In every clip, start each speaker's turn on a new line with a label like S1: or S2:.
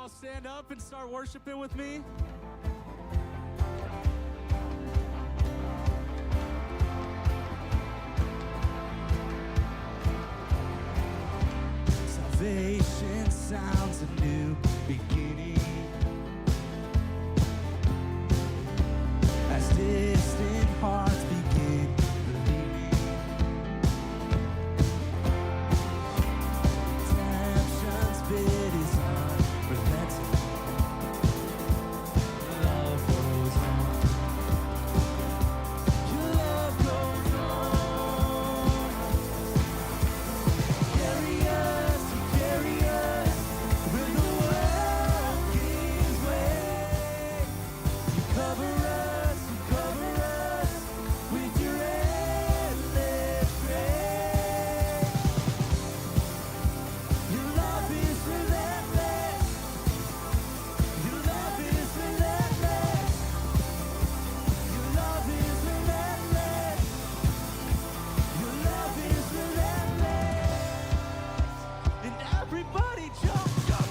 S1: y'all stand up and start worshiping with me? Salvation sounds a new beginning. As distant hearts begin believing, redemption's bid is unrelenting. Love goes on. Your love goes on. Carry us, you carry us when the world gives way. You cover us. Everybody jump, jump.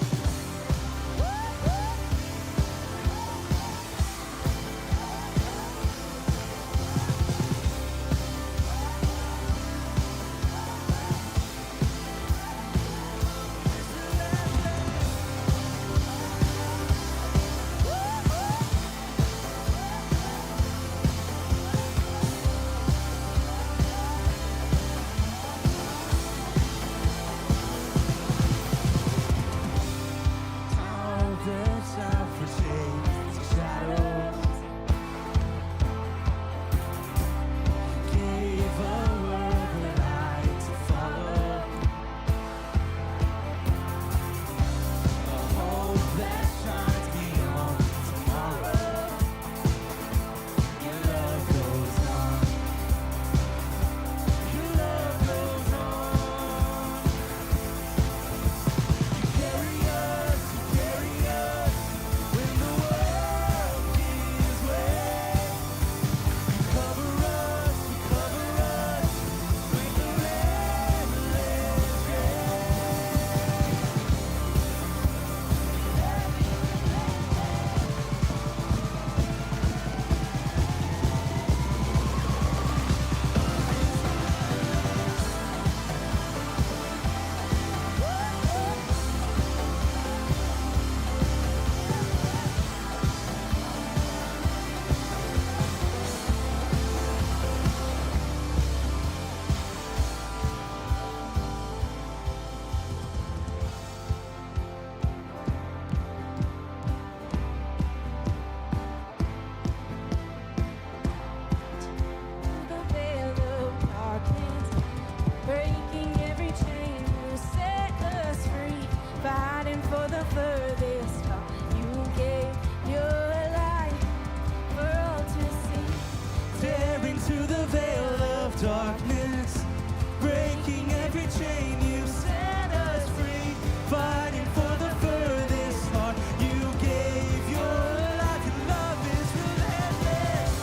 S1: Darkness, breaking every chain, you set us free, fighting for the furthest heart. You gave your life, your love is relentless.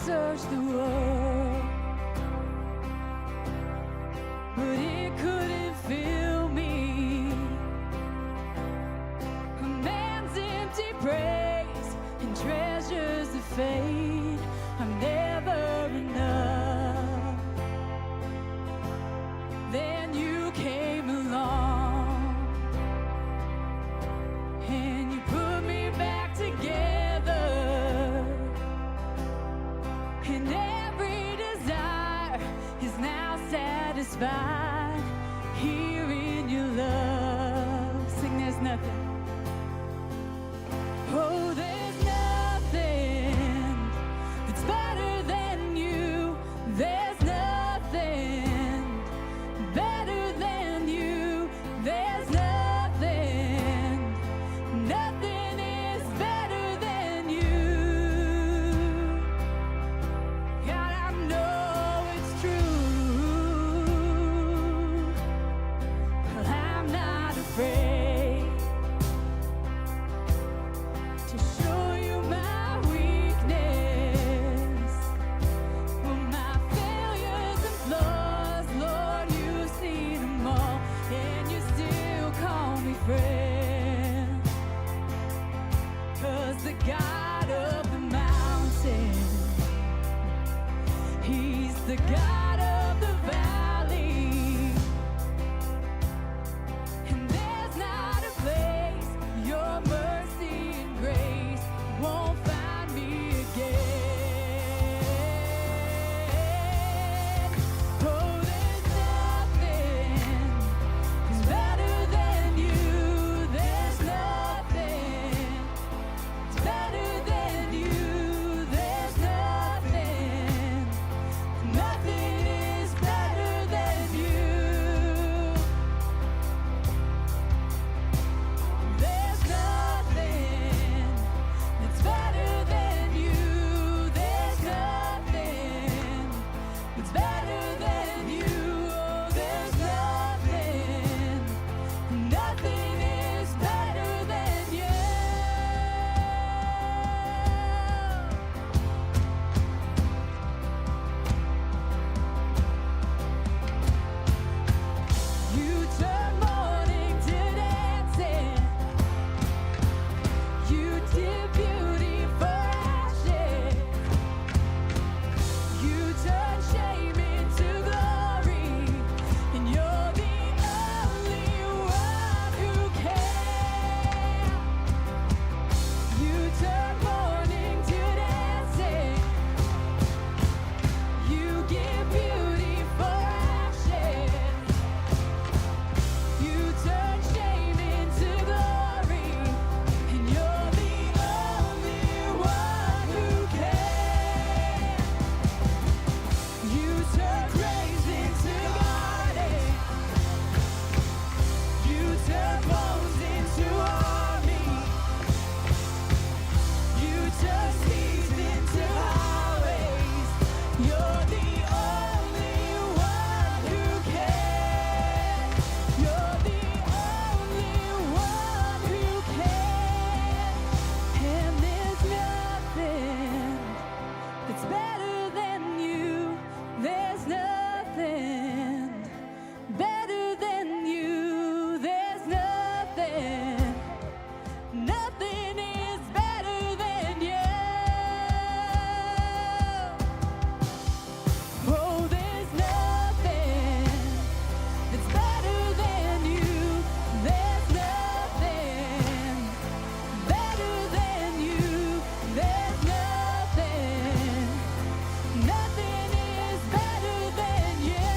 S1: Search the world, but it couldn't fill me. A man's empty praise and treasures that fade are never enough. Then you came along and you put me back together. And every desire is now satisfied. here in your love. Sing, there's nothing. Oh, there's nothing that's better than you. There's nothing better than you. There's nothing. Nothing is better than you. God, I know it's true. I'm not afraid to show you my weakness. For my failures and flaws, Lord, you see them all, and you still call me friend. 'Cause the God of the mountain, He's the God of the valley. And there's not a place your mercy and grace won't find me again. Oh, there's nothing that's better than you. There's nothing that's better than you. There's nothing. Nothing is better than you. There's nothing that's better than you. There's nothing that's better than you. Oh, there's nothing. Nothing is better than you. You turn mourning to dancing. You did beauty for ashes. You turn shame into glory. And you're the only one who can. You turn mourning to dancing. You give beauty for ashes. You turn shame into glory, and you're the only one who can. You turn graves into gardens. You turn bones into armies. You turn seas into highways. You're the only one who can. You're the only one who can. And there's nothing that's better than you. There's nothing better than you. There's nothing. Nothing is better than you. Oh, there's nothing that's better than you. There's nothing better than you. There's nothing. Nothing is better than you.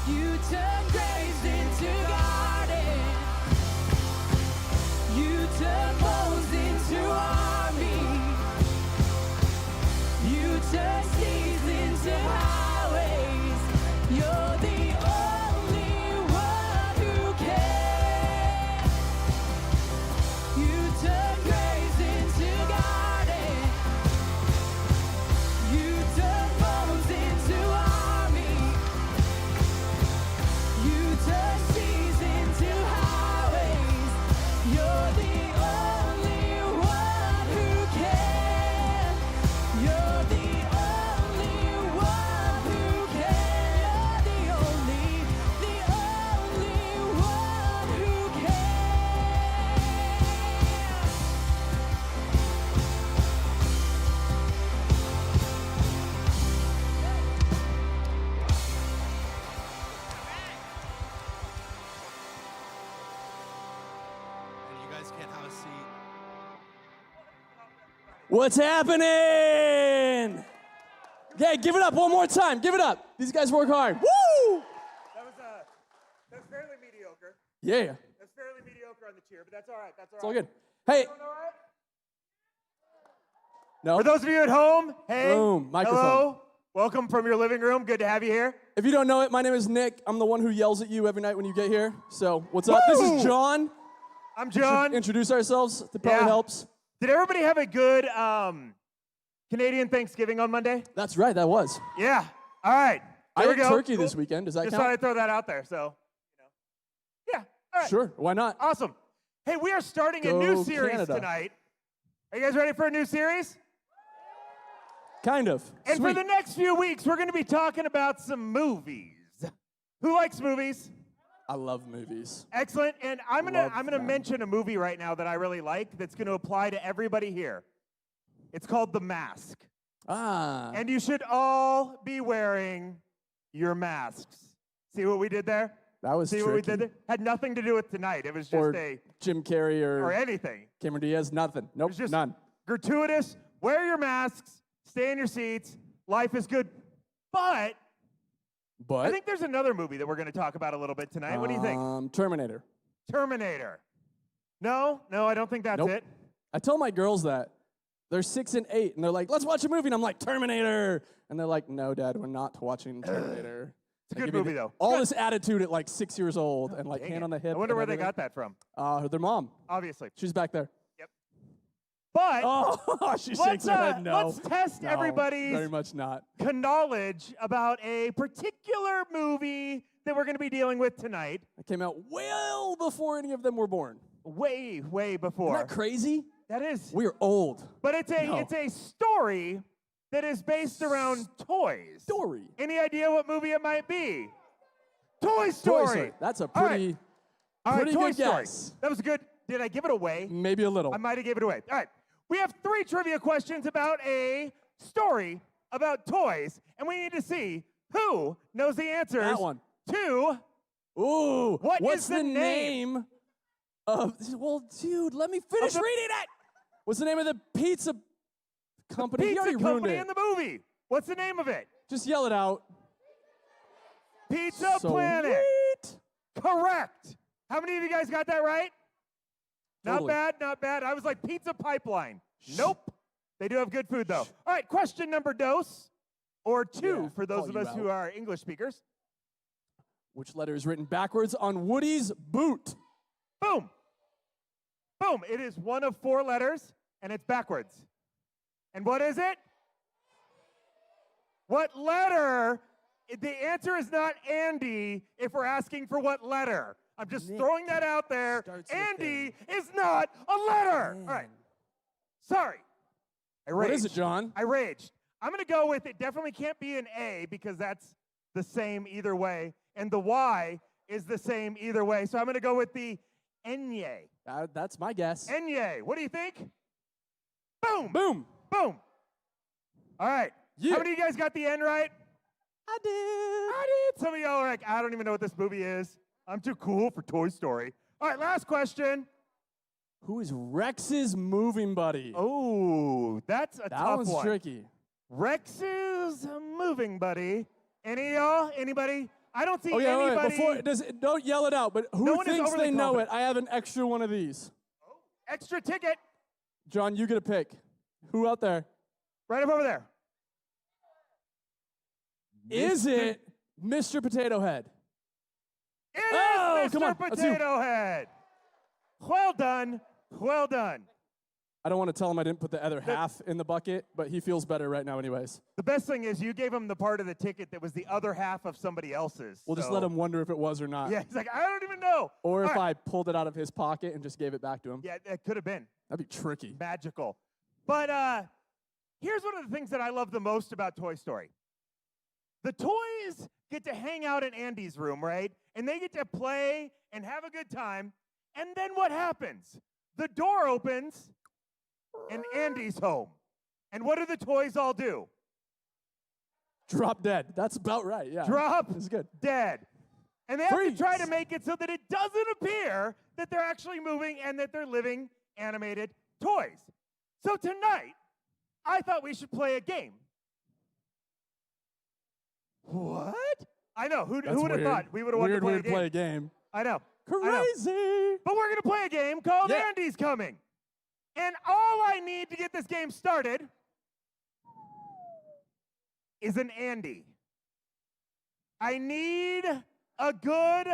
S1: You turn graves into gardens. You turn bones into armies. You turn seas into highways. You're the only one who can. You turn graves into gardens. You turn bones into armies. You turn seas into highways. You're the only one who can. You're the only one who can. You're the only one who can.
S2: And you guys can't have a seat.
S3: What's happening?
S1: Okay, give it up one more time. Give it up. These guys work hard. Woo!
S3: That's fairly mediocre.
S1: Yeah.
S3: That's fairly mediocre on the cheer, but that's all right.
S1: It's all good. Hey.
S3: Doing all right?
S1: No.
S3: For those of you at home, hey.
S1: Boom. Microphone.
S3: Hello. Welcome from your living room. Good to have you here.
S1: If you don't know it, my name is Nick. I'm the one who yells at you every night when you get here. So, what's up? This is John.
S3: I'm John.
S1: Introduce ourselves. That probably helps.
S3: Did everybody have a good Canadian Thanksgiving on Monday?
S1: That's right. That was.
S3: Yeah. All right.
S1: I
S3: There
S1: ate
S3: we go.
S1: turkey
S3: Cool.
S1: this weekend. Does that
S3: Just
S1: count?
S3: thought I'd throw that out there. So, yeah. All right.
S1: Sure. Why not?
S3: Awesome. Hey, we are starting a
S1: Go
S3: new series
S1: Canada.
S3: tonight. Are you guys ready for a new series?
S1: Kind of.
S3: And
S1: Sweet.
S3: for the next few weeks, we're going to be talking about some movies. Who likes movies?
S1: I love movies.
S3: Excellent. And I'm
S1: Love
S3: gonna
S1: them.
S3: mention a movie right now that I really like that's going to apply to everybody here. It's called The Mask.
S1: Ah.
S3: And you should all be wearing your masks. See what we did there?
S1: That was
S3: See
S1: tricky.
S3: what we did there? Had nothing to do with tonight. It was just
S1: Or
S3: a
S1: Jim Carrey
S3: or anything.
S1: Cameron Diaz. Nothing. Nope.
S3: It's just
S1: None.
S3: gratuitous. Wear your masks. Stay in your seats. Life is good. But
S1: But
S3: I think there's another movie that we're going to talk about a little bit tonight. What do you think?
S1: Terminator.
S3: Terminator. No, I don't think that's
S1: Nope.
S3: it.
S1: I tell my girls that. They're 6 and 8, and they're like, "Let's watch a movie." And I'm like, "Terminator," and they're like, "No, Dad, we're not watching Terminator."
S3: It's a good movie, though.
S1: All this attitude at like 6 years old, and like
S3: Dang
S1: hand
S3: it.
S1: on the hip.
S3: I wonder
S1: and
S3: where they
S1: everything.
S3: got that from.
S1: Their mom.
S3: Obviously.
S1: She's back there.
S3: But
S1: Oh, she shakes her head. No.
S3: let's test
S1: No,
S3: everybody's
S1: very much not.
S3: knowledge about a particular movie that we're going to be dealing with tonight.
S1: It came out well before any of them were born.
S3: Way, way before.
S1: Isn't that crazy?
S3: That is.
S1: We're old.
S3: But it's a story that is based around toys.
S1: Story.
S3: Any idea what movie it might be? Toy Story.
S1: Toy Story. That's a
S3: All right.
S1: pretty,
S3: All right,
S1: pretty
S3: Toy
S1: good
S3: Story.
S1: guess.
S3: That was good. Did I give it away?
S1: Maybe a little.
S3: I might have gave it away. All right. We have 3 trivia questions about a story about toys, and we need to see who knows the answers
S1: That one.
S3: to
S1: Ooh.
S3: What
S1: What's
S3: is the
S1: the
S3: name?
S1: name of? Well, dude, let me finish
S3: the-
S1: reading it. What's the name of the pizza company? You
S3: pizza
S1: already ruined
S3: company
S1: it.
S3: in the movie. What's the name of it?
S1: Just yell it out.
S3: Pizza Planet.
S1: Sweet.
S3: Correct. How many of you guys got that right?
S1: Totally.
S3: Not bad, not bad. I was like Pizza Pipeline. Nope. They do have good food, though. All right, question number dos, or 2
S1: Yeah,
S3: for those
S1: call
S3: of
S1: you
S3: us who
S1: out.
S3: are English speakers.
S1: Which letter is written backwards on Woody's boot?
S3: Boom. Boom. It is one of 4 letters, and it's backwards. And what is it? What letter? The answer is not Andy if we're asking for what letter. I'm just
S1: Nick
S3: throwing that out there.
S1: starts with
S3: Andy is not a letter. All right. Sorry. I raged.
S1: What is it, John?
S3: I raged. I'm going to go with it definitely can't be an A because that's the same either way. And the Y is the same either way. So I'm going to go with the Enye.
S1: That's my guess.
S3: Enye. What do you think? Boom.
S1: Boom.
S3: Boom. All right.
S1: Yeah.
S3: How many of you guys got the N right?
S1: I did.
S3: I did. Some of y'all are like, I don't even know what this movie is. I'm too cool for Toy Story. All right, last question.
S1: Who is Rex's moving buddy?
S3: Oh, that's a
S1: that
S3: tough
S1: one's
S3: one.
S1: tricky.
S3: Rex's moving buddy. Any of y'all? Anybody? I don't see
S1: Oh yeah, wait,
S3: anybody.
S1: don't yell it out. But who
S3: No one is
S1: thinks
S3: overly
S1: they know
S3: confident.
S1: it? I have an extra one of these.
S3: Extra ticket.
S1: John, you get a pick. Who out there?
S3: Right up over there.
S1: Is it Mr. Potato Head?
S3: It
S1: Oh,
S3: is
S1: come
S3: Mr.
S1: on, let's do-
S3: Potato Head. Well done. Well done.
S1: I don't want to tell him I didn't put the other half in the bucket, but he feels better right now anyways.
S3: The best thing is you gave him the part of the ticket that was the other half of somebody else's.
S1: We'll just
S3: so-
S1: let him wonder if it was or not.
S3: Yeah, he's like, I don't even know.
S1: Or if
S3: All right.
S1: I pulled it out of his pocket and just gave it back to him.
S3: Yeah, it could have been
S1: That'd be tricky.
S3: magical. But here's one of the things that I love the most about Toy Story. The toys get to hang out in Andy's room, right? And they get to play and have a good time. And then what happens? The door opens and Andy's home. And what do the toys all do?
S1: Drop dead. That's about right, yeah.
S3: Drop
S1: That's good.
S3: dead. And they have to try to
S1: Freeze.
S3: make it so that it doesn't appear that they're actually moving and that they're living animated toys. So tonight, I thought we should play a game. What? I know. Who
S4: That's
S3: would have
S4: weird.
S3: thought we would have wanted to
S4: Weird
S3: play
S4: way
S3: a
S4: to
S3: game?
S4: play a game.
S3: I know.
S4: Crazy.
S3: But we're going to play a game called
S4: Yeah.
S3: Andy's Coming. And all I need to get this game started is an Andy. I need a good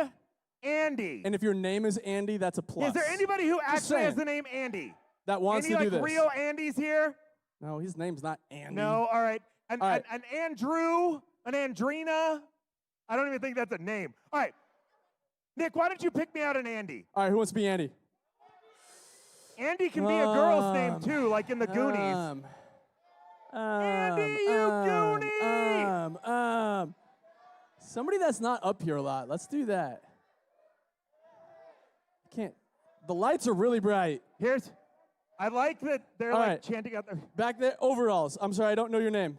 S3: Andy.
S4: And if your name is Andy, that's a plus.
S3: Is there anybody who actually has
S4: saying.
S3: the name Andy?
S4: that wants
S3: Any
S4: to do
S3: like
S4: this?
S3: real Andys here?
S4: No, his name's not Andy.
S3: No, all right. An
S4: All right.
S3: Andrew, an Andrina. I don't even think that's a name. All right. Nick, why don't you pick me out an Andy?
S4: All right, who wants to be Andy?
S3: Andy can be a girl's name too, like in the Goonies. Andy, you Goonie!
S4: Somebody that's not up here a lot. Let's do that. Can't. The lights are really bright.
S3: I like that they're
S4: All
S3: like
S4: right.
S3: chanting out there.
S4: Back there, overalls. I'm sorry, I don't know your name.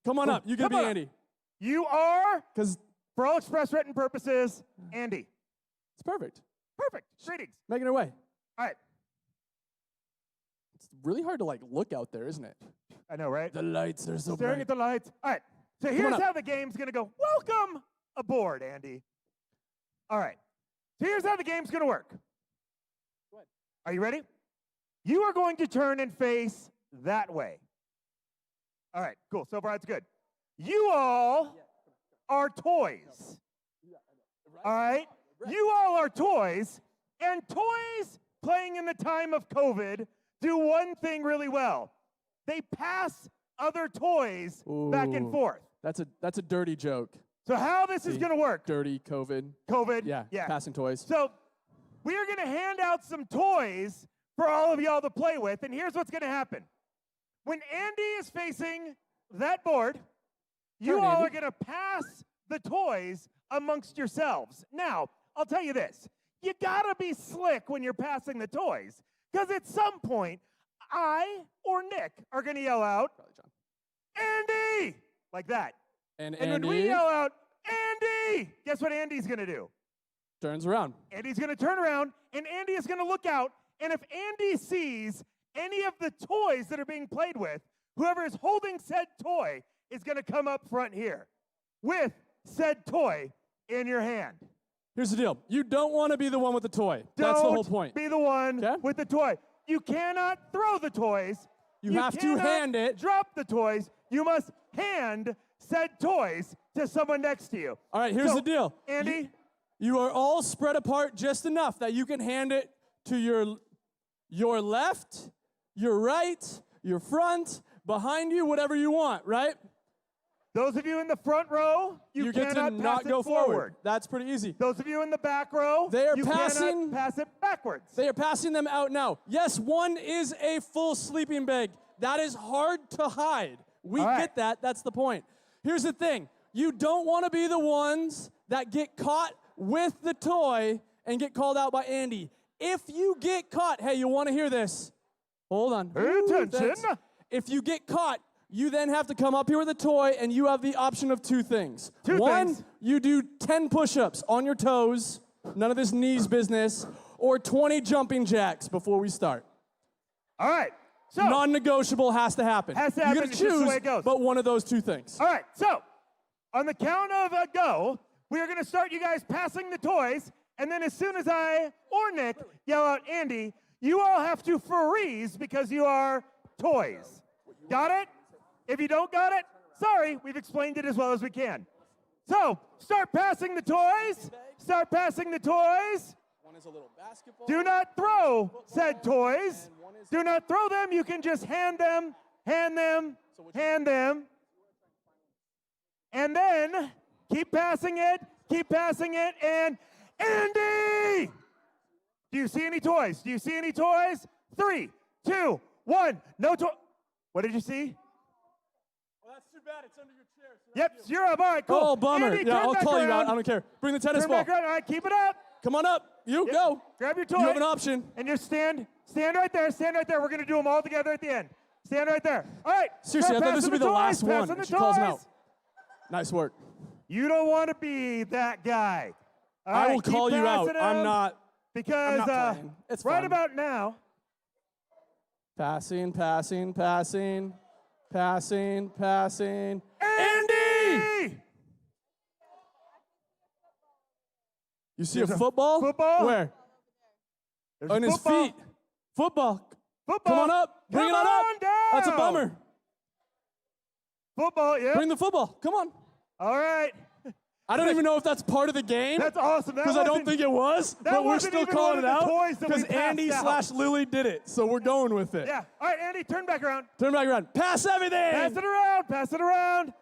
S4: Come on up. You can
S3: Come
S4: be
S3: on up.
S4: Andy.
S3: You are,
S4: Because
S3: for all express written purposes, Andy.
S4: it's perfect.
S3: Perfect. Greetings.
S4: Making her way.
S3: All right.
S4: It's really hard to like look out there, isn't it?
S3: I know, right?
S4: The lights are so
S3: Staring
S4: bright.
S3: at the lights. All right. So
S4: on
S3: here's
S4: up.
S3: how the game's going to go. Welcome aboard, Andy. All right. So here's how the game's going to work.
S4: Go ahead.
S3: Are you ready? You are going to turn and face that way. All right, cool. So far, it's good. You all are toys. All right? You all are toys, and toys playing in the time of COVID do one thing really well. They pass other toys back and
S4: Ooh.
S3: forth.
S4: That's a dirty joke.
S3: So how this is
S4: See?
S3: going to work?
S4: Dirty COVID.
S3: COVID.
S4: Yeah. Passing toys.
S3: So we are going to hand out some toys for all of y'all to play with, and here's what's going to happen. When Andy is facing that board, you
S4: Turn,
S3: all
S4: Andy.
S3: are going to pass the toys amongst yourselves. Now, I'll tell you this. You got to be slick when you're passing the toys, because at some point, I or Nick are going to yell out,
S4: Probably John.
S3: Andy! Like that.
S4: And
S3: And
S4: Andy
S3: when we yell out, Andy! Guess what Andy's going to do?
S4: turns around.
S3: Andy's going to turn around, and Andy is going to look out, and if Andy sees any of the toys that are being played with, whoever is holding said toy is going to come up front here with said toy in your hand.
S4: Here's the deal. You don't want to be the one with the toy. That's the whole point.
S3: Be the one
S4: Okay?
S3: with the toy. You cannot throw the toys.
S4: You have to
S3: cannot
S4: hand it.
S3: Drop the toys. You must hand said toys to someone next to you.
S4: All right, here's
S3: So,
S4: the deal.
S3: Andy,
S4: You are all spread apart just enough that you can hand it to your left, your right, your front, behind you, whatever you want, right?
S3: those of you in the front row, you
S4: get to
S3: cannot
S4: not
S3: pass
S4: go
S3: it forward.
S4: That's pretty easy.
S3: Those of you in the back row,
S4: They are
S3: you
S4: passing-
S3: cannot pass it backwards.
S4: They are passing them out now. Yes, one is a full sleeping bag. That is hard to hide. We
S3: All right.
S4: get that. That's the point. Here's the thing. You don't want to be the ones that get caught with the toy and get called out by Andy. If you get caught, hey, you want to hear this? Hold on.
S3: Pay
S4: Ooh,
S3: attention.
S4: thanks. If you get caught, you then have to come up here with a toy, and you have the option of two things.
S3: Two
S4: One,
S3: things.
S4: you do 10 push-ups on your toes, none of this knees business, or 20 jumping jacks before we start.
S3: All right. So,
S4: Non-negotiable has to happen.
S3: Has to
S4: You
S3: happen,
S4: gotta
S3: it's just the
S4: choose,
S3: way it goes.
S4: but one of those two things.
S3: all right. So, on the count of a go, we are going to start you guys passing the toys, and then as soon as I or Nick yell out Andy, you all have to freeze because you are toys. Got it? If you don't got it, sorry, we've explained it as well as we can. So, start passing the toys. Start passing the toys.
S4: One is a little basketball.
S3: Do not throw said toys. Do not throw them. You can just hand them, hand them, hand them. And then keep passing it, and Andy! Do you see any toys? Do you see any toys? 3, 2, 1. No toy. What did you see?
S4: Well, that's too bad. It's under your chair. So
S3: Yep, you're up. All right, cool.
S4: Oh, bummer.
S3: Andy,
S4: Yeah,
S3: turn
S4: I'll
S3: back
S4: call you out.
S3: around.
S4: I don't care. Bring the tennis
S3: Turn
S4: ball.
S3: back around. All right, keep it up.
S4: Come on up. You
S3: Yep.
S4: go.
S3: Grab your toy.
S4: You have an option.
S3: And just stand right there. Stand right there. We're going to do them all together at the end. Stand right there. All right.
S4: Seriously,
S3: start
S4: I thought this
S3: passing
S4: would be the
S3: toys,
S4: last one.
S3: passing the
S4: She calls him
S3: toys.
S4: out. Nice work.
S3: You don't want to be that guy. All
S4: I
S3: right,
S4: will
S3: keep
S4: call you out.
S3: passing
S4: I'm
S3: them,
S4: not
S3: because
S4: playing. It's
S3: right
S4: fun.
S3: about now.
S4: Passing, passing, passing, passing, passing.
S3: Andy!
S4: You see
S3: There's
S4: a
S3: a
S4: football?
S3: football?
S4: Where?
S3: There's
S4: On
S3: a
S4: his
S3: football.
S4: feet. Football.
S3: Football.
S4: Come on up. Bring
S3: Come
S4: it on
S3: on
S4: up.
S3: down.
S4: That's a bummer.
S3: Football, yeah.
S4: Bring the football. Come on.
S3: All right.
S4: I don't even know if that's part of the game.
S3: That's awesome. That
S4: Because I don't
S3: wasn't-
S4: think it was,
S3: that
S4: but we're
S3: wasn't
S4: still
S3: even
S4: calling
S3: one
S4: it
S3: of the
S4: out
S3: toys that we
S4: because
S3: passed
S4: Andy
S3: out.
S4: / Lily did it. So we're going with it.
S3: Yeah. All right, Andy, turn back around.
S4: Turn back around. Pass everything.
S3: Pass it around. Pass it around.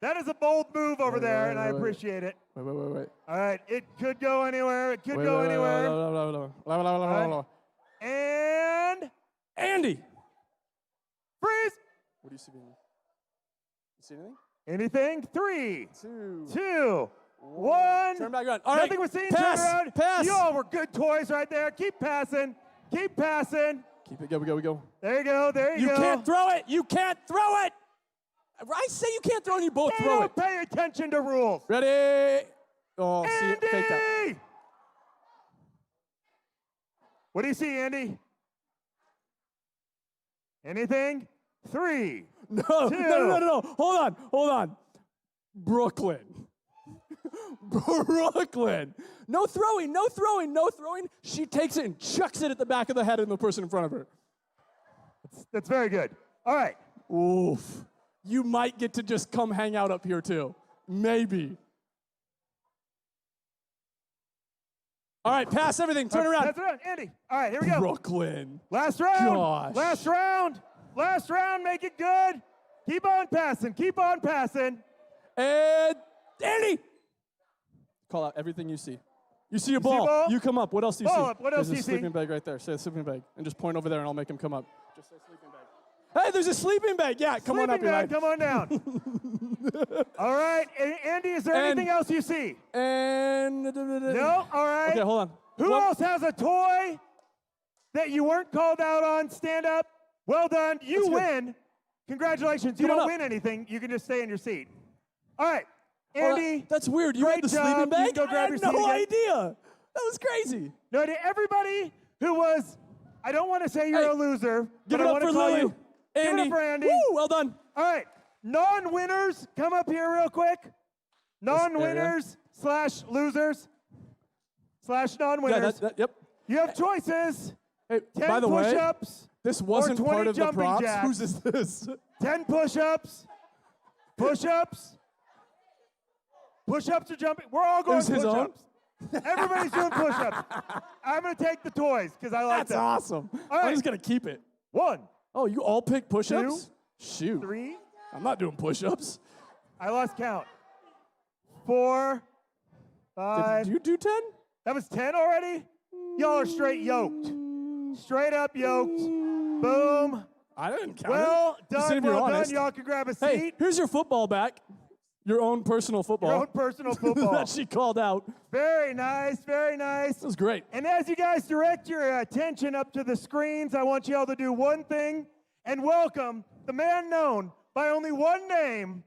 S3: That is a bold move over there,
S4: wait,
S3: and I
S4: wait.
S3: appreciate it.
S4: Wait.
S3: All right, it could go anywhere. It could
S4: Wait,
S3: go
S4: wait,
S3: anywhere.
S4: wait.
S3: And
S4: Andy.
S3: freeze.
S4: What do you see? You see anything?
S3: Anything? 3,
S4: 2,
S3: 2, 1.
S4: Turn back around. All right.
S3: Nothing was seen.
S4: Pass.
S3: Turn around.
S4: Pass.
S3: You all were good toys right there. Keep passing. Keep passing.
S4: Keep it. We go.
S3: There you go. There you
S4: You
S3: go.
S4: can't throw it. You can't throw it. I say you can't throw it, you both
S3: They
S4: throw
S3: don't
S4: it.
S3: pay attention to rules.
S4: Ready? Oh, see it.
S3: Andy!
S4: Fake that.
S3: What do you see, Andy? Anything? 3.
S4: No,
S3: Two.
S4: no. Hold on. Brooklyn. Brooklyn. No throwing. She takes it and chucks it at the back of the head of the person in front of her.
S3: That's very good. All right.
S4: Oof. You might get to just come hang out up here too. Maybe. All right, pass everything. Turn around.
S3: That's around. Andy. All right, here we go.
S4: Brooklyn.
S3: Last round.
S4: Gosh.
S3: Last round. Make it good. Keep on passing.
S4: And Andy. Call out everything you see. You see a ball.
S3: a ball?
S4: You come up. What else do you
S3: Ball
S4: see?
S3: up. What else do you
S4: There's
S3: see?
S4: a sleeping bag right there. Say a sleeping bag. And just point over there and I'll make him come up. Just say sleeping bag. Hey, there's a sleeping bag. Yeah, come on up,
S3: Sleeping
S4: Eli.
S3: bag, come on down. All right. Andy, is there anything else you see?
S4: And
S3: No? All right.
S4: Okay, hold on.
S3: Who
S4: One-
S3: else has a toy that you weren't called out on? Stand up. Well done. You
S4: That's good.
S3: win. Congratulations. You
S4: Come on
S3: don't
S4: up.
S3: win anything. You can just stay in your seat. All right.
S4: Hold on.
S3: Andy.
S4: That's weird. You
S3: great
S4: had the
S3: job.
S4: sleeping
S3: You
S4: bag?
S3: can go grab
S4: I
S3: your
S4: had no
S3: seat again.
S4: idea. That was crazy.
S3: No, to everybody who was, I don't want to say you're
S4: Hey,
S3: a loser,
S4: Give
S3: but
S4: it
S3: I
S4: up
S3: want
S4: for
S3: to call
S4: Lily.
S3: you. Give it
S4: Andy.
S3: up for Andy.
S4: Woo, well done.
S3: All right. Non-winners, come up here real quick. Non-winners / losers / non-winners.
S4: Yep.
S3: You have choices.
S4: Hey,
S3: 10
S4: by the way,
S3: push-ups,
S4: this wasn't
S3: 20
S4: part of the
S3: jumping
S4: props.
S3: jacks.
S4: Whose is this?
S3: 10 push-ups, push-ups or jumping. We're all going
S4: Is his own?
S3: push-ups. Everybody's doing push-ups. I'm going to take the toys because I like
S4: That's
S3: them.
S4: awesome.
S3: All right.
S4: I'm just going to keep it.
S3: 1,
S4: Oh, you all pick push-ups? Shoot.
S3: 3.
S4: I'm not doing push-ups.
S3: I lost count. 4, 5.
S4: Did you do 10?
S3: That was 10 already? Y'all are straight yoked. Straight up yoked. Boom.
S4: I didn't count
S3: Well
S4: it. Just saying
S3: done,
S4: if you're
S3: well done.
S4: honest.
S3: Y'all can grab a
S4: Hey,
S3: seat.
S4: here's your football back. Your own personal football.
S3: Your own personal football.
S4: that she called out.
S3: Very nice, very nice.
S4: That was great.
S3: And as you guys direct your attention up to the screens, I want y'all to do one thing and welcome the man known by only one name.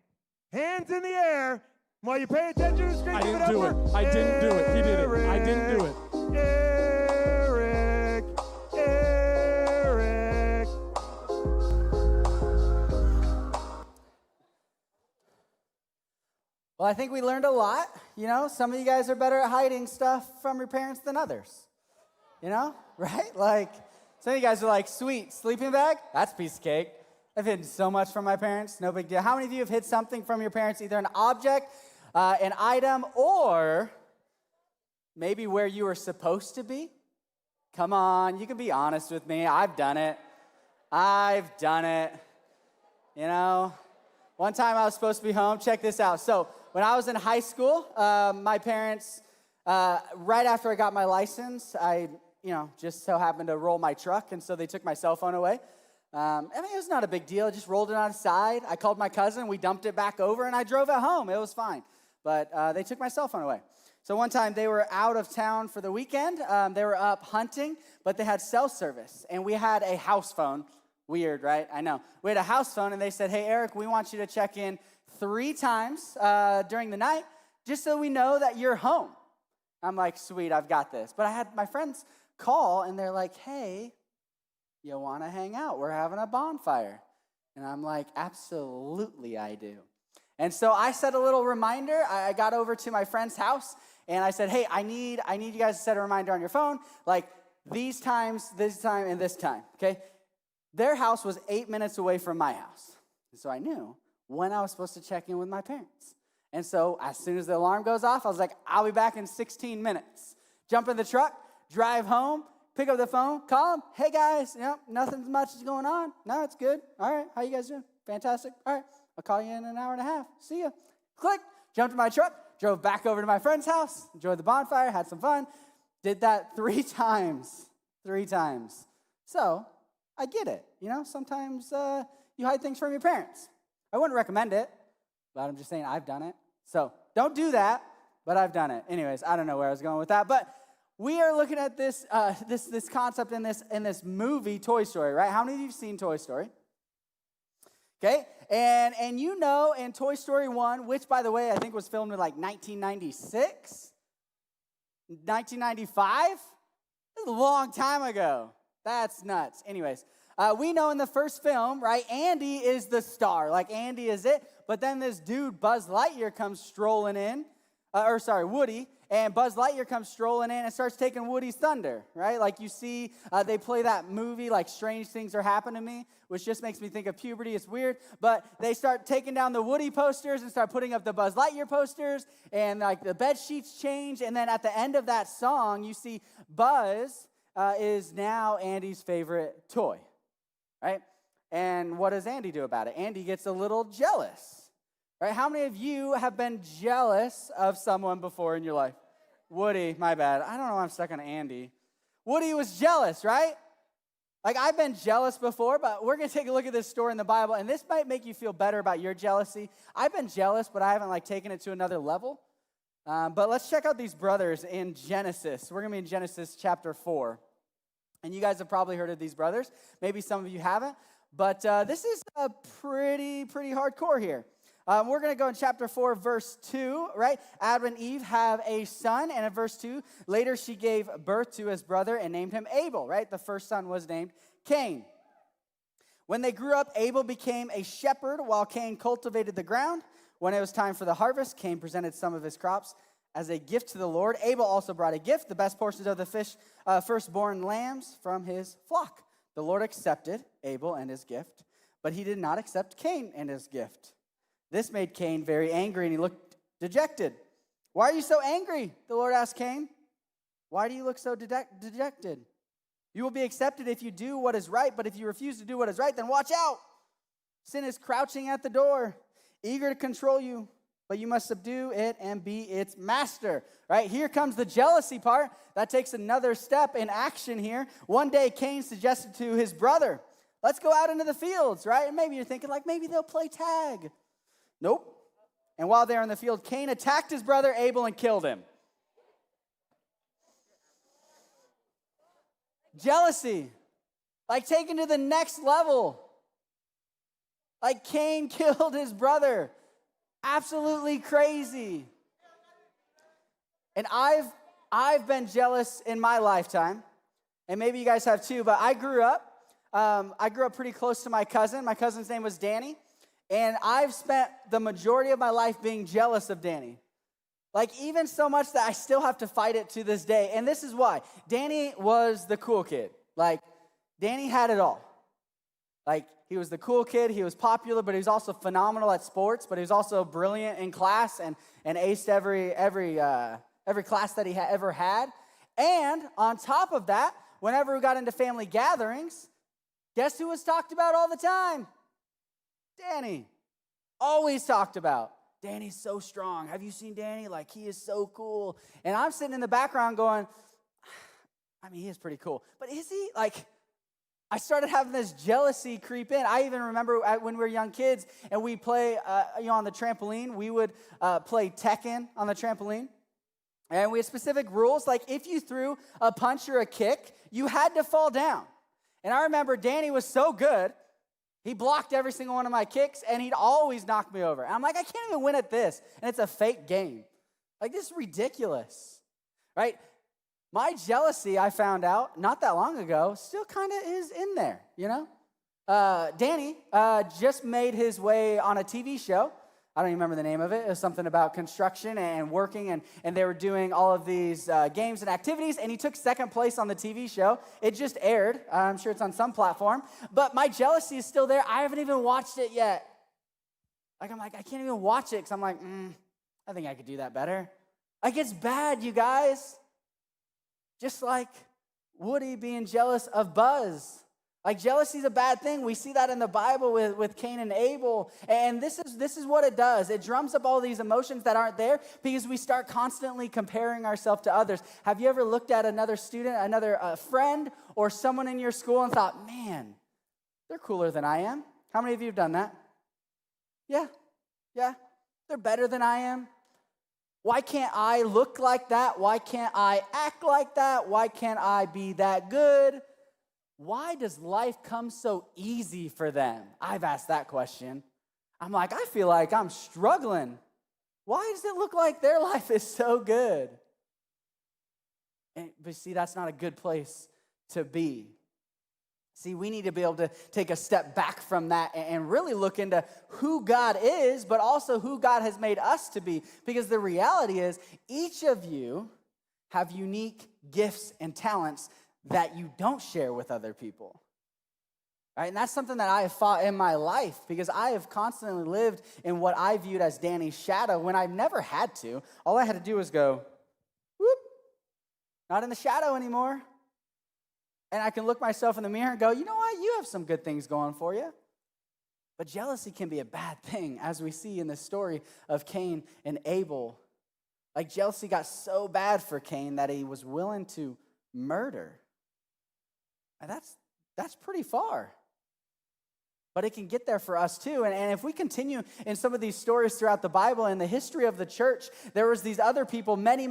S3: Hands in the air. While you pay attention to the screen,
S4: I
S3: give
S4: didn't
S3: it
S4: do
S3: up
S4: it.
S3: for
S4: I didn't do it. He did it. I didn't do it.
S3: Eric.
S5: Well, I think we learned a lot. You know, some of you guys are better at hiding stuff from your parents than others. You know, right? Like, some of you guys are like, sweet, sleeping bag? That's a piece of cake. I've hidden so much from my parents, no big deal. How many of you have hid something from your parents, either an object, an item, or maybe where you were supposed to be? Come on, you can be honest with me. I've done it. You know, one time I was supposed to be home. Check this out. So when I was in high school, my parents, right after I got my license, I just so happened to roll my truck, and so they took my cell phone away. I mean, it was not a big deal. I just rolled it on the side. I called my cousin. We dumped it back over, and I drove it home. It was fine. But they took my cell phone away. So one time, they were out of town for the weekend. They were up hunting, but they had cell service, and we had a house phone. Weird, right? I know. We had a house phone, and they said, hey, Eric, we want you to check in 3 times during the night just so we know that you're home. I'm like, sweet, I've got this. But I had my friends call, and they're like, hey, you want to hang out? We're having a bonfire. And I'm like, absolutely I do. And so I set a little reminder. I got over to my friend's house, and I said, hey, I need you guys to set a reminder on your phone, like these times, this time, and this time, okay? Their house was 8 minutes away from my house. And so I knew when I was supposed to check in with my parents. And so as soon as the alarm goes off, I was like, I'll be back in 16 minutes. Jump in the truck, drive home, pick up the phone, call them. Hey, guys, nothing much is going on. No, it's good. All right, how you guys doing? Fantastic. All right, I'll call you in an hour and a half. See ya. Click. Jumped in my truck, drove back over to my friend's house, enjoyed the bonfire, had some fun. Did that 3 times. 3 times. So I get it. Sometimes you hide things from your parents. I wouldn't recommend it, but I'm just saying I've done it. So don't do that, but I've done it. Anyways, I don't know where I was going with that, but we are looking at this this concept in this movie, Toy Story, right? How many of you have seen Toy Story? Okay, and in Toy Story 1, which, by the way, I think was filmed in like 1996, 1995? This is a long time ago. That's nuts. Anyways, we know in the first film, right, Andy is the star. Like, Andy is it. But then this dude, Buzz Lightyear, comes strolling in. Woody. And Buzz Lightyear comes strolling in and starts taking Woody's thunder, right? Like you see, they play that movie, like Strange Things Are Happening to Me, which just makes me think of puberty. It's weird. But they start taking down the Woody posters and start putting up the Buzz Lightyear posters. And like the bed sheets change. And then at the end of that song, you see Buzz is now Andy's favorite toy, right? And what does Andy do about it? Andy gets a little jealous, right? How many of you have been jealous of someone before in your life? Woody, my bad. I don't know why I'm stuck on Andy. Woody was jealous, right? Like, I've been jealous before, but we're going to take a look at this story in the Bible, and this might make you feel better about your jealousy. I've been jealous, but I haven't, taken it to another level. But let's check out these brothers in Genesis. We're going to be in Genesis chapter 4. And you guys have probably heard of these brothers. Maybe some of you haven't. But this is pretty hardcore here. We're going to go in chapter 4, verse 2, right? Adam and Eve have a son, and in verse 2, later she gave birth to his brother and named him Abel, right? The first son was named Cain. When they grew up, Abel became a shepherd while Cain cultivated the ground. When it was time for the harvest, Cain presented some of his crops as a gift to the Lord. Abel also brought a gift, the best portions of the firstborn lambs from his flock. The Lord accepted Abel and his gift, but he did not accept Cain and his gift. This made Cain very angry, and he looked dejected. Why are you so angry? The Lord asked Cain. Why do you look so dejected? You will be accepted if you do what is right, but if you refuse to do what is right, then watch out. Sin is crouching at the door, eager to control you, but you must subdue it and be its master. Right? Here comes the jealousy part. That takes another step in action here. One day, Cain suggested to his brother, let's go out into the fields, right? And maybe you're thinking, maybe they'll play tag. Nope. And while they're in the field, Cain attacked his brother Abel and killed him. Jealousy. Taken to the next level. Cain killed his brother. Absolutely crazy. And I've been jealous in my lifetime. And maybe you guys have too, but I grew up pretty close to my cousin. My cousin's name was Danny. And I've spent the majority of my life being jealous of Danny. Even so much that I still have to fight it to this day. And this is why. Danny was the cool kid. Danny had it all. He was the cool kid. He was popular, but he was also phenomenal at sports. But he was also brilliant in class and aced every class that he ever had. And on top of that, whenever we got into family gatherings, guess who was talked about all the time? Danny. Always talked about. Danny's so strong. Have you seen Danny? He is so cool. And I'm sitting in the background going, he is pretty cool. But is he? I started having this jealousy creep in. I even remember when we were young kids and we play, on the trampoline, we would play Tekken on the trampoline. And we had specific rules. If you threw a punch or a kick, you had to fall down. And I remember Danny was so good, he blocked every single one of my kicks, and he'd always knock me over. And I'm I can't even win at this. And it's a fake game. This is ridiculous, right? My jealousy, I found out not that long ago, still kind of is in there, Danny just made his way on a TV show. I don't even remember the name of it. It was something about construction and working, and they were doing all of these games and activities, and he took second place on the TV show. It just aired. I'm sure it's on some platform. But my jealousy is still there. I haven't even watched it yet. Like, I'm like, I can't even watch it because I'm like, I think I could do that better. Like, it's bad, you guys. Just like Woody being jealous of Buzz. Like, jealousy is a bad thing. We see that in the Bible with Cain and Abel. And this is what it does. It drums up all these emotions that aren't there because we start constantly comparing ourselves to others. Have you ever looked at another student, another friend, or someone in your school and thought, man, they're cooler than I am? How many of you have done that? Yeah. They're better than I am. Why can't I look like that? Why can't I act like that? Why can't I be that good? Why does life come so easy for them? I've asked that question. I'm like, I feel like I'm struggling. Why does it look like their life is so good? But see, that's not a good place to be. See, we need to be able to take a step back from that and really look into who God is, but also who God has made us to be. Because the reality is, each of you have unique gifts and talents that you don't share with other people. Right? And that's something that I have fought in my life because I have constantly lived in what I viewed as Danny's shadow when I've never had to. All I had to do was go, whoop, not in the shadow anymore. And I can look myself in the mirror and go, you know what? You have some good things going for you. But jealousy can be a bad thing, as we see in the story of Cain and Abel. Like, jealousy got so bad for Cain that he was willing to murder. And that's pretty far. But it can get there for us too. And if we continue in some of these stories throughout the Bible and the history of the church, there was these other people many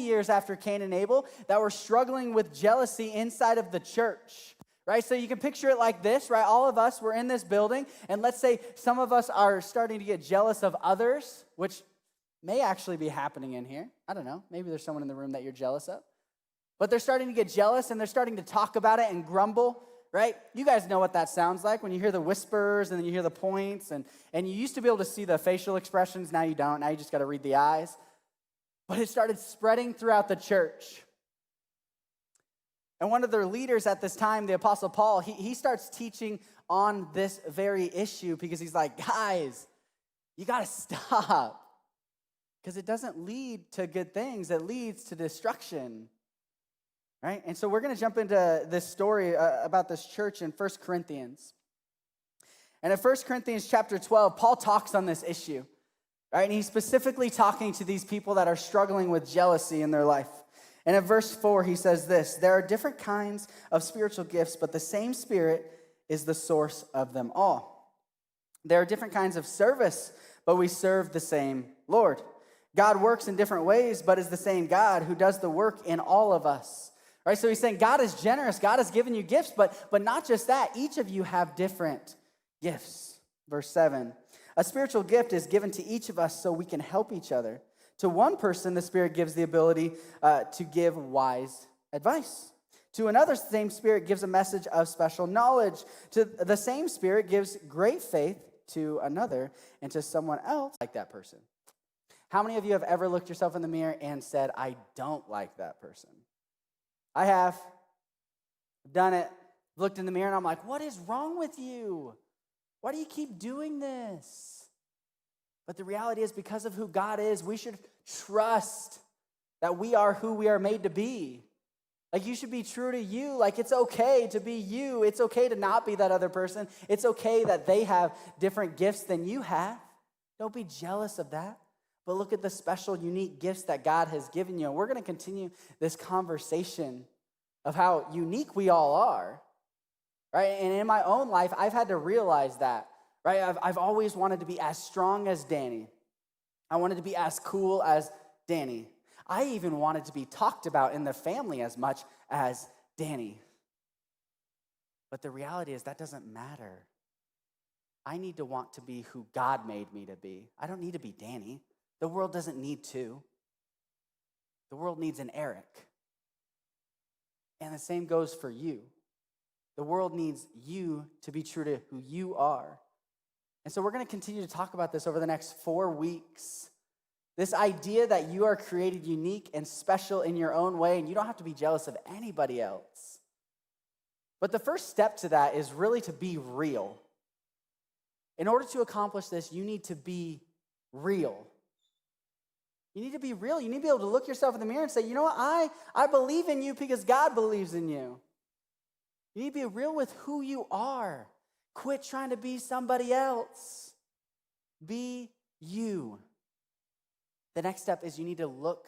S5: years after Cain and Abel that were struggling with jealousy inside of the church. Right? So you can picture it like this, right? All of us were in this building, and let's say some of us are starting to get jealous of others, which may actually be happening in here. I don't know. Maybe there's someone in the room that you're jealous of. But they're starting to get jealous, and they're starting to talk about it and grumble, right? You guys know what that sounds like when you hear the whispers and then you hear the points. And you used to be able to see the facial expressions. Now you don't. Now you just got to read the eyes. But it started spreading throughout the church. And one of their leaders at this time, the Apostle Paul, he starts teaching on this very issue because he's like, guys, you got to stop. Because it doesn't lead to good things. It leads to destruction. Right? And so we're going to jump into this story about this church in 1 Corinthians. And in 1 Corinthians chapter 12, Paul talks on this issue. Right? And he's specifically talking to these people that are struggling with jealousy in their life. And in verse 4, he says this: there are different kinds of spiritual gifts, but the same Spirit is the source of them all. There are different kinds of service, but we serve the same Lord. God works in different ways, but is the same God who does the work in all of us. Right, so he's saying God is generous. God has given you gifts, but not just that. Each of you have different gifts. Verse 7, a spiritual gift is given to each of us so we can help each other. To one person, the Spirit gives the ability to give wise advice. To another, the same Spirit gives a message of special knowledge. To the same Spirit gives great faith to another, and to someone else like that person. How many of you have ever looked yourself in the mirror and said, I don't like that person? I have done it, looked in the mirror, and I'm like, what is wrong with you? Why do you keep doing this? But the reality is, because of who God is, we should trust that we are who we are made to be. Like, you should be true to you. Like, it's okay to be you. It's okay to not be that other person. It's okay that they have different gifts than you have. Don't be jealous of that. But look at the special, unique gifts that God has given you. And we're going to continue this conversation of how unique we all are, right? And in my own life, I've had to realize that, right? I've always wanted to be as strong as Danny. I wanted to be as cool as Danny. I even wanted to be talked about in the family as much as Danny. But the reality is that doesn't matter. I need to want to be who God made me to be. I don't need to be Danny. The world doesn't need two. The world needs an Eric. And the same goes for you. The world needs you to be true to who you are. And so we're going to continue to talk about this over the next 4 weeks. This idea that you are created unique and special in your own way, and you don't have to be jealous of anybody else. But the first step to that is really to be real. In order to accomplish this, you need to be real. You need to be real. You need to be able to look yourself in the mirror and say, you know what, I believe in you because God believes in you. You need to be real with who you are. Quit trying to be somebody else. Be you. The next step is you need to look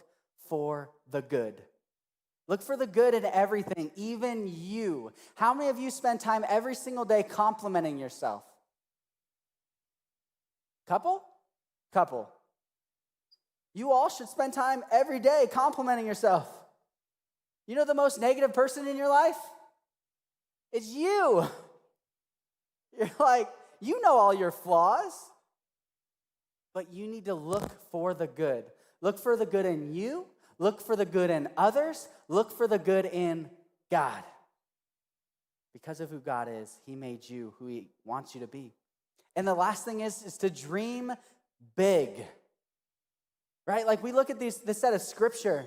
S5: for the good. Look for the good in everything, even you. How many of you spend time every single day complimenting yourself? Couple? Couple. You all should spend time every day complimenting yourself. You know the most negative person in your life? It's you. You're like, you know all your flaws, but you need to look for the good. Look for the good in you. Look for the good in others. Look for the good in God. Because of who God is, he made you who he wants you to be. And the last thing is to dream big. Right? Like we look at this set of scripture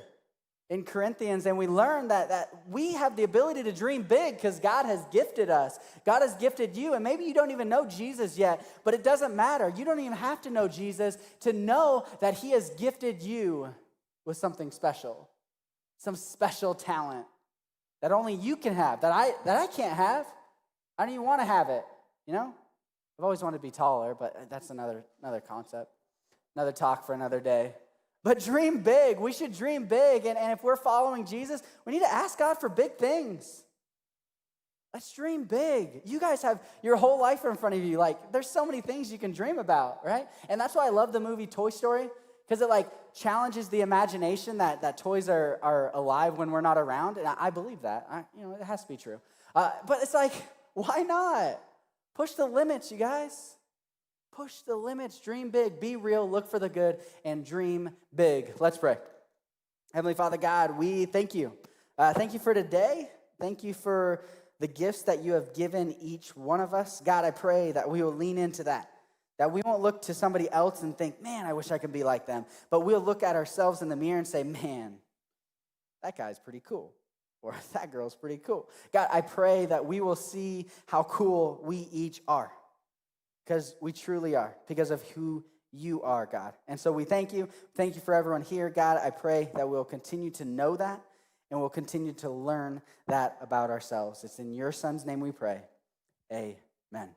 S5: in Corinthians and we learn that we have the ability to dream big because God has gifted us. God has gifted you, and maybe you don't even know Jesus yet, but it doesn't matter. You don't even have to know Jesus to know that he has gifted you with something special, some special talent that only you can have, that I can't have. I don't even want to have it, you know? I've always wanted to be taller, but that's another concept, another talk for another day. But dream big. We should dream big. And if we're following Jesus, we need to ask God for big things. Let's dream big. You guys have your whole life in front of you. Like, there's so many things you can dream about, right? And that's why I love the movie Toy Story, because it, like, challenges the imagination that toys are alive when we're not around. And I believe that. It has to be true. But it's like, why not? Push the limits, you guys. Push the limits, dream big, be real, look for the good, and dream big. Let's pray. Heavenly Father God, we thank you. Thank you for today. Thank you for the gifts that you have given each one of us. God, I pray that we will lean into that we won't look to somebody else and think, man, I wish I could be like them. But we'll look at ourselves in the mirror and say, man, that guy's pretty cool. Or that girl's pretty cool. God, I pray that we will see how cool we each are. Because we truly are, because of who you are, God. And so we thank you. Thank you for everyone here. God, I pray that we'll continue to know that and we'll continue to learn that about ourselves. It's in your son's name we pray. Amen.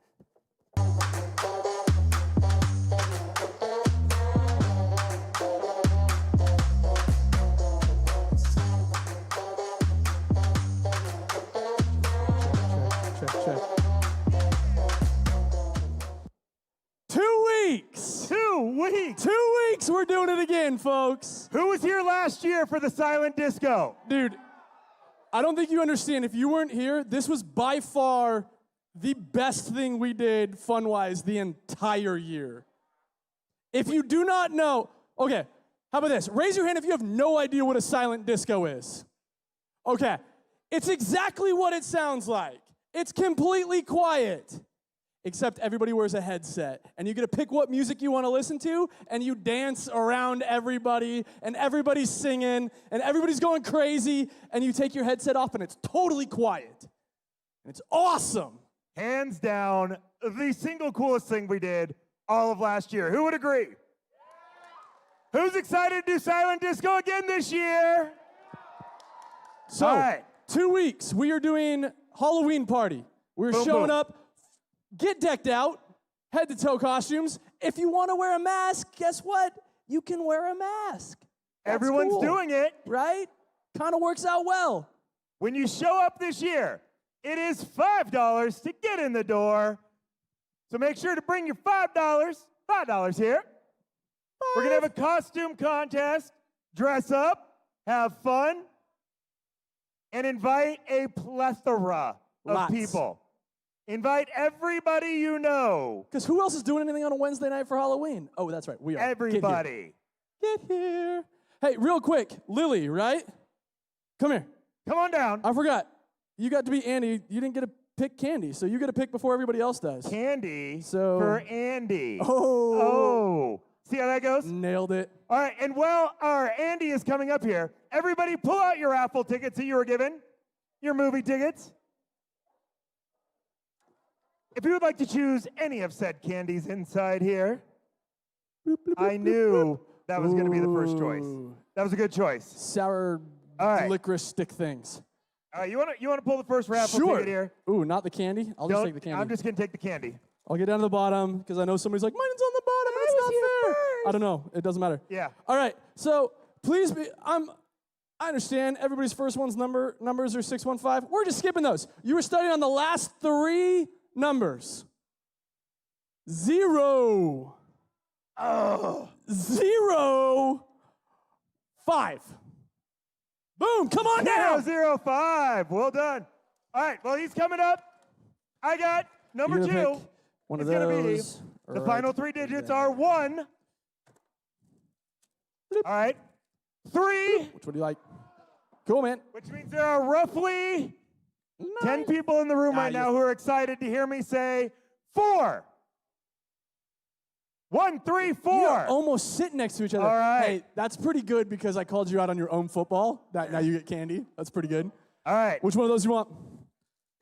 S4: Check. 2 weeks.
S3: 2 weeks.
S4: 2 weeks, we're doing it again, folks.
S3: Who was here last year for the silent disco?
S4: Dude, I don't think you understand. If you weren't here, this was by far the best thing we did fun-wise the entire year. If you do not know, okay, how about this? Raise your hand if you have no idea what a silent disco is. Okay, it's exactly what it sounds like. It's completely quiet. Except everybody wears a headset, and you get to pick what music you want to listen to, and you dance around everybody, and everybody's singing, and everybody's going crazy, and you take your headset off, and it's totally quiet. And it's awesome.
S3: Hands down, the single coolest thing we did all of last year. Who would agree? Who's excited to do silent disco again this year?
S4: So,
S3: all right.
S4: 2 weeks, we are doing Halloween party. We're
S3: Boom,
S4: showing
S3: boom.
S4: up. Get decked out, head-to-toe costumes. If you want to wear a mask, guess what? You can wear a mask. That's
S3: Everyone's
S4: cool,
S3: doing it.
S4: right? Kind of works out well.
S3: When you show up this year, it is $5 to get in the door. So make sure to bring your $5 here. We're going to have a costume contest, dress up, have fun, and invite a plethora of
S4: Lots.
S3: people. Invite everybody you know.
S4: Because who else is doing anything on a Wednesday night for Halloween? Oh, that's right. We are.
S3: Everybody.
S4: Get here. Hey, real quick. Lily, right? Come here.
S3: Come on down.
S4: I forgot. You got to be Andy. You didn't get a pick candy, so you get to pick before everybody else does.
S3: Candy
S4: So-
S3: for Andy.
S4: Oh.
S3: Oh. See how that goes?
S4: Nailed it.
S3: All right, and while our Andy is coming up here, everybody pull out your raffle tickets that you were given, your movie tickets. If you would like to choose any of said candies inside here, I knew that was going to be the first choice.
S4: Ooh.
S3: That was a good choice.
S4: Sour
S3: All right.
S4: licorice stick things.
S3: All right, you want to pull the first raffle
S4: Sure.
S3: ticket here?
S4: Ooh, not the candy. I'll just
S3: Don't-
S4: take the candy.
S3: I'm just going to take the candy.
S4: I'll get down to the bottom because I know somebody's like, mine's on the bottom and it's not fair. I don't know. It doesn't matter.
S3: Yeah.
S4: All right. So please be. I understand everybody's first one's numbers are 615. We're just skipping those. You were studying on the last 3 numbers. 0.
S3: Oh.
S4: 0. 5. Boom. Come on now.
S3: 005. Well done. All right, well, he's coming up. I got number
S4: You're gonna
S3: 2.
S4: pick one
S3: It's
S4: of
S3: going to be,
S4: those.
S3: the
S4: right
S3: final 3 digits
S4: there.
S3: are 1. All right. 3,
S4: Which one do you like? Cool, man.
S3: which means there are roughly 10
S4: Nine.
S3: people in the room right
S4: you're-
S3: now who are excited to hear me say 4. 1, 3, 4.
S4: You're almost sitting next to each other.
S3: All right.
S4: Hey, that's pretty good because I called you out on your own football. Now you get candy. That's pretty good.
S3: All right.
S4: Which one of those you want?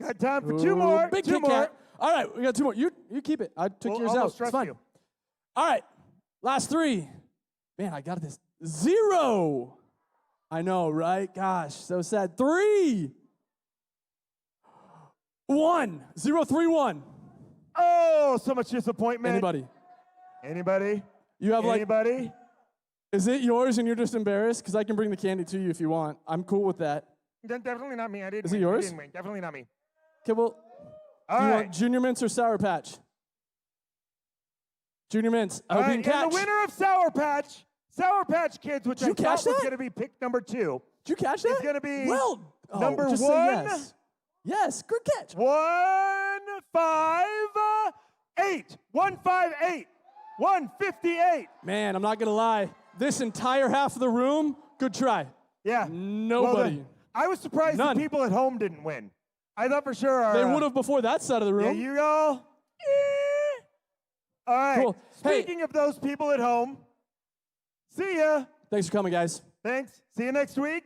S3: Got time for 2
S4: Ooh,
S3: more.
S4: Big
S3: 2
S4: Kit
S3: more.
S4: Kat. All right, we got 2 more. You keep it. I took
S3: We'll
S4: yours out.
S3: almost
S4: It's
S3: trust
S4: fine.
S3: you.
S4: All right, last 3. Man, I got this. 0. I know, right? Gosh, so sad. 3. 1. 0, 3, 1.
S3: Oh, so much disappointment.
S4: Anybody?
S3: Anybody?
S4: You have like,
S3: Anybody?
S4: is it yours and you're just embarrassed? Because I can bring the candy to you if you want. I'm cool with that.
S3: Definitely not me. I didn't
S4: Is it
S3: win. I
S4: yours?
S3: didn't win. Definitely not me.
S4: Okay, well,
S3: All
S4: do you
S3: right.
S4: want Junior Mints or Sour Patch? Junior Mints. I
S3: All
S4: hope you
S3: right,
S4: can
S3: and
S4: catch.
S3: the winner of Sour Patch Kids, which
S4: Did
S3: I
S4: you
S3: thought
S4: catch
S3: was
S4: that?
S3: going to be pick number 2.
S4: Did you catch that?
S3: It's gonna be
S4: well.
S3: number
S4: just say
S3: 1.
S4: yes. Yes, good catch.
S3: 158. 158. 158.
S4: Man, I'm not gonna lie. This entire half of the room, good try.
S3: Yeah.
S4: Nobody.
S3: Well, I was surprised
S4: None.
S3: the people at home didn't win. I thought for sure our,
S4: They would have before that side of the
S3: Yeah,
S4: room.
S3: you go. All right.
S4: Cool. Hey.
S3: Speaking of those people at home, see ya.
S4: Thanks for coming, guys.
S3: Thanks. See you next week.